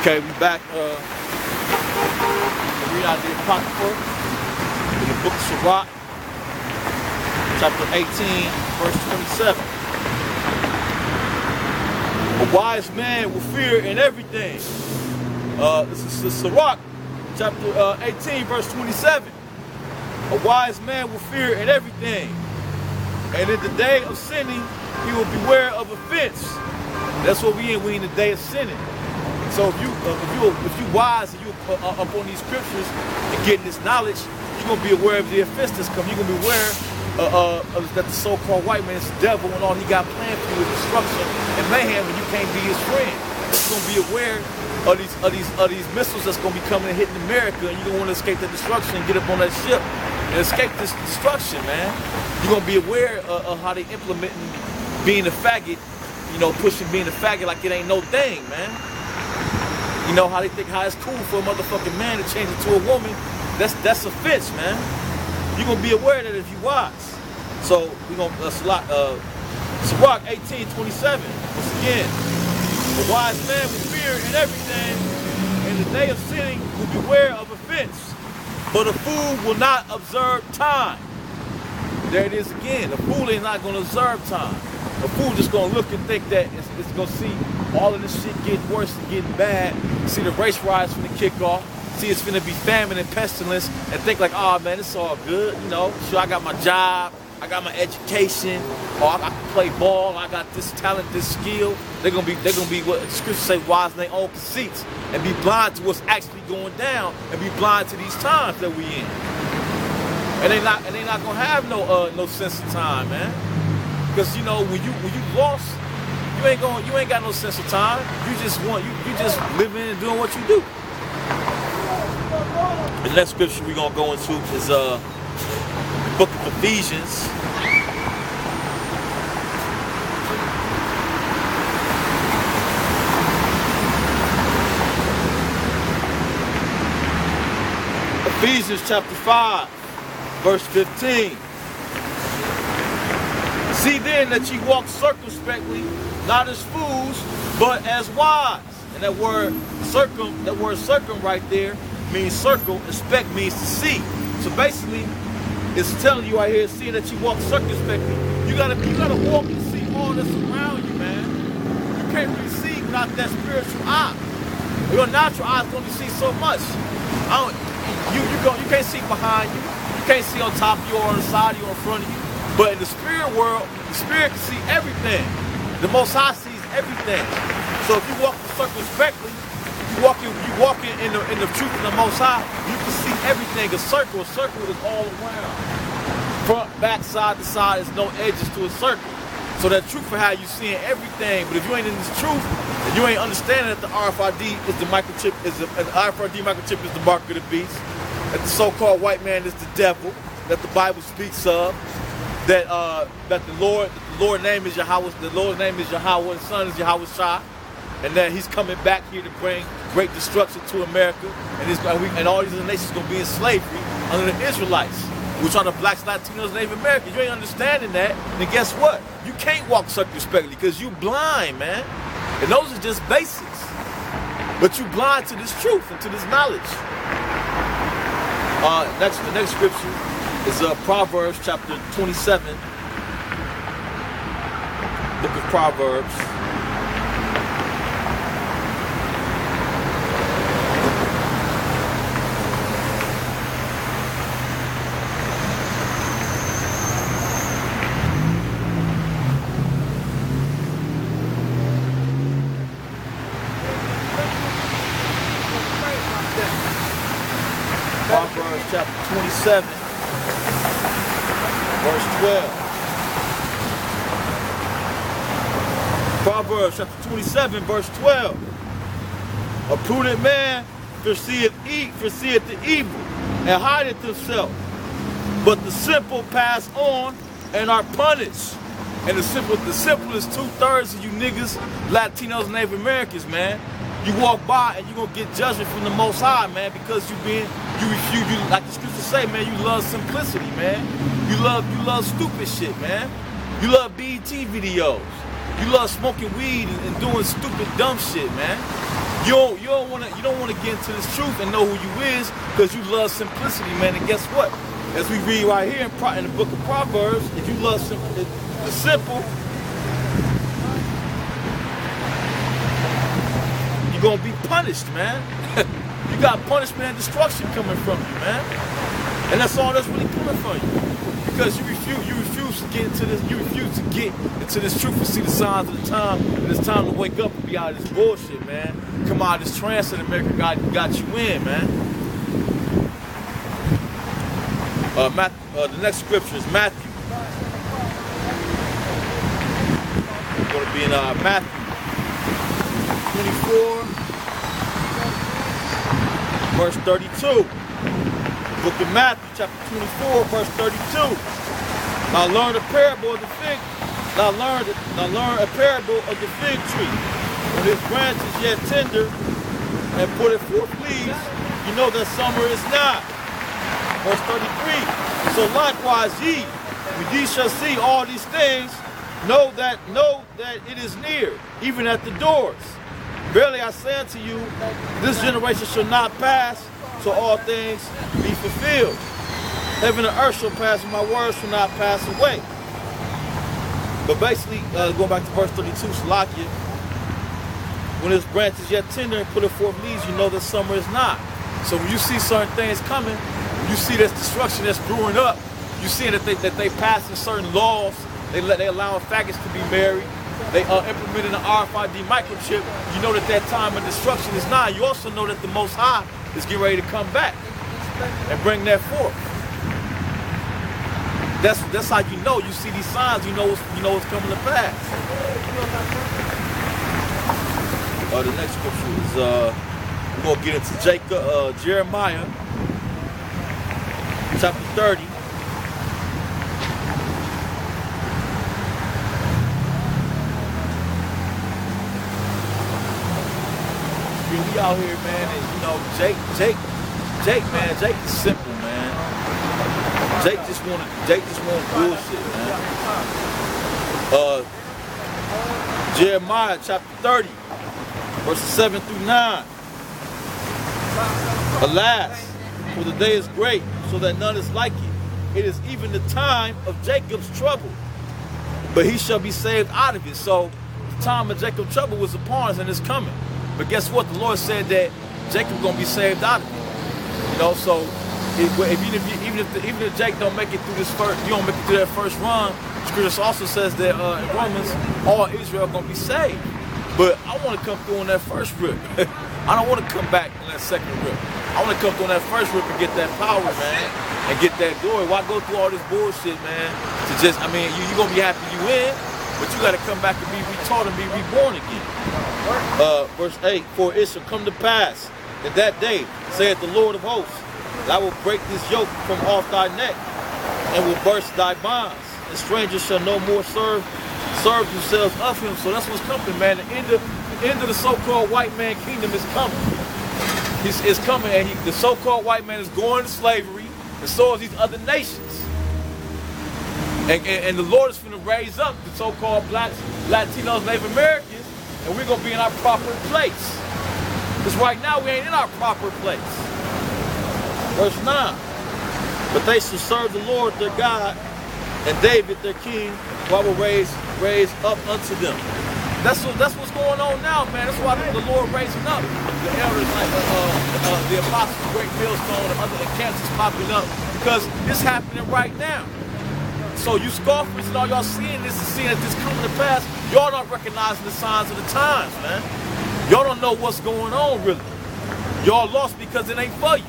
Okay, we back. Read out the Apocrypha in the book of Sirach, chapter 18, verse 27. A wise man will fear in everything. This is the Sirach, chapter 18, verse 27. A wise man will fear in everything, and in the day of sinning, he will beware of offense. That's what we in. We in the day of sinning. So if you wise and you up on these scriptures and getting this knowledge, you're gonna be aware of the offense that's coming. You're gonna be aware that the so-called white man is the devil and all he got planned for you is destruction and mayhem, and you can't be his friend. You're gonna be aware of these missiles that's gonna be coming and hitting America, and you're gonna want to escape that destruction and get up on that ship and escape this destruction, man. You're gonna be aware of how they implementing being a faggot, pushing being a faggot like it ain't no thing, man. You know how they think how it's cool for a motherfucking man to change into a woman. That's offense, man. You're gonna be aware of that if you wise. So we're gonna Sirach 18:27. Once again, the wise man will fear in everything, and the day of sinning will beware of offense. But a fool will not observe time. There it is again. A fool is not gonna observe time. A fool just gonna look and think that it's gonna see all of this shit getting worse and getting bad. See the race riots finna kick off. See it's finna be famine and pestilence, and think like, oh man, it's all good. Sure, I got my job, I got my education, or I can play ball, I got this talent, this skill. They're gonna be what the scriptures say, wise in their own conceits, and be blind to what's actually going down, and be blind to these times that we in. And they not gonna have no sense of time, man. Because when you lost, you ain't got no sense of time. You just living and doing what you do. The next scripture we're gonna go into is the book of Ephesians. Ephesians chapter 5, verse 15. See then that ye walk circumspectly, not as fools, but as wise. And that word circum right there means circle. Spec means to see. So basically, it's telling you right here, seeing that you walk circumspectly. You gotta walk and see all that's around you, man. You can't really see without that spiritual eye. Your natural eyes can only see so much. You can't see behind you. You can't see on top of you or on the side of you or in front of you. But in the spirit world, the spirit can see everything. The Most High sees everything. So if you walk circumspectly, you walking in the truth of the Most High, you can see everything. A circle is all around. Front, back, side to side, there's no edges to a circle. So that truth for how you seeing everything. But if you ain't in this truth, and you ain't understanding that the RFID is the microchip, the RFID microchip is the mark of the beast, that the so-called white man is the devil, that the Bible speaks of. That the Lord's name is Yahweh, the Lord's name is Yahweh, the Son is Yahweh Shah, and that He's coming back here to bring great destruction to America, and all these other nations gonna be in slavery under the Israelites, which are the blacks, Latinos, Native Americans. You ain't understanding that, then guess what? You can't walk circumspectly because you blind, man. And those are just basics. But you blind to this truth and to this knowledge. The next scripture is Proverbs chapter 27, book of Proverbs. Proverbs chapter 27. Verse 12. Proverbs chapter 27, verse 12. A prudent man foreseeth the evil and hideth himself, but the simple pass on and are punished. And the simple is 2/3 of you niggas, Latinos, and Native Americans, man. You walk by and you're gonna get judgment from the Most High, man, because you like the scriptures say, man, you love simplicity, man. You love stupid shit, man. You love BET videos. You love smoking weed and doing stupid, dumb shit, man. You don't want to get into this truth and know who you is because you love simplicity, man. And guess what? As we read right here in the book of Proverbs, if you love the simple, you're gonna be punished, man. You got punishment and destruction coming from you, man. And that's all that's really coming from you. Because you refuse to get into this, truth and see the signs of the time, and it's time to wake up and be out of this bullshit, man. Come out of this trance that America got you in, man. The next scripture is Matthew. We're going to be in Matthew 24, verse 32. Book of Matthew, chapter 24, verse 32. Now learn a parable of the fig. Now learn a parable of the fig tree. When its branch is yet tender and put it forth leaves, you know that summer is nigh. Verse 33. So likewise ye, when ye shall see all these things, know that it is near, even at the doors. Verily I say unto you, this generation shall not pass till all things be fulfilled. Heaven and earth shall pass, and my words shall not pass away. But basically, going back to verse 32, Salakia, when his branch is yet tender and put it forth leaves, you know that summer is not. So when you see certain things coming, you see this destruction that's brewing up, you see that they passing certain laws, they allowing faggots to be married, they implementing the RFID microchip, you know that time of destruction is nigh. You also know that the Most High is getting ready to come back and bring that forth. That's how you know. You see these signs, you know what's coming to pass. The next scripture is we're gonna get into Jeremiah chapter 30. We out here, man, and Jake, man, Jake is simple, man. Jake just want bullshit, man. Jeremiah chapter 30, verses 7 through 9. Alas, for the day is great, so that none is like it. It is even the time of Jacob's trouble, but he shall be saved out of it. So the time of Jacob's trouble was upon us, and it's coming. But guess what? The Lord said that Jacob's gonna be saved out of it. So even if Jake don't make it through you don't make it through that first run. Scripture also says that in Romans, all Israel gonna be saved. But I want to come through on that first rip. I don't want to come back on that second rip. I want to come through on that first rip and get that power, man, and get that glory. Why go through all this bullshit, man? You gonna be happy you in, but you gotta come back and be retaught and be reborn again. Verse 8, for it shall come to pass in that day, saith the Lord of hosts, that I will break this yoke from off thy neck, and will burst thy bonds, and strangers shall no more serve themselves of him. So that's what's coming, man. The end of the so-called white man kingdom is coming. It's coming, and the so-called white man is going to slavery, and so are these other nations. And the Lord is going to raise up the so-called blacks, Latinos, Native Americans, and we're going to be in our proper place. Because right now we ain't in our proper place. Verse 9. But they shall serve the Lord their God, and David their king, who I will raise up unto them. That's what's going on now, man. That's why the Lord raising up the elders like the apostles, great millstone, and other camps is popping up, because it's happening right now. So you scoffers and all y'all seeing this and seeing that this coming to pass, y'all not recognizing the signs of the times, man. Y'all don't know what's going on, really. Y'all lost because it ain't for you.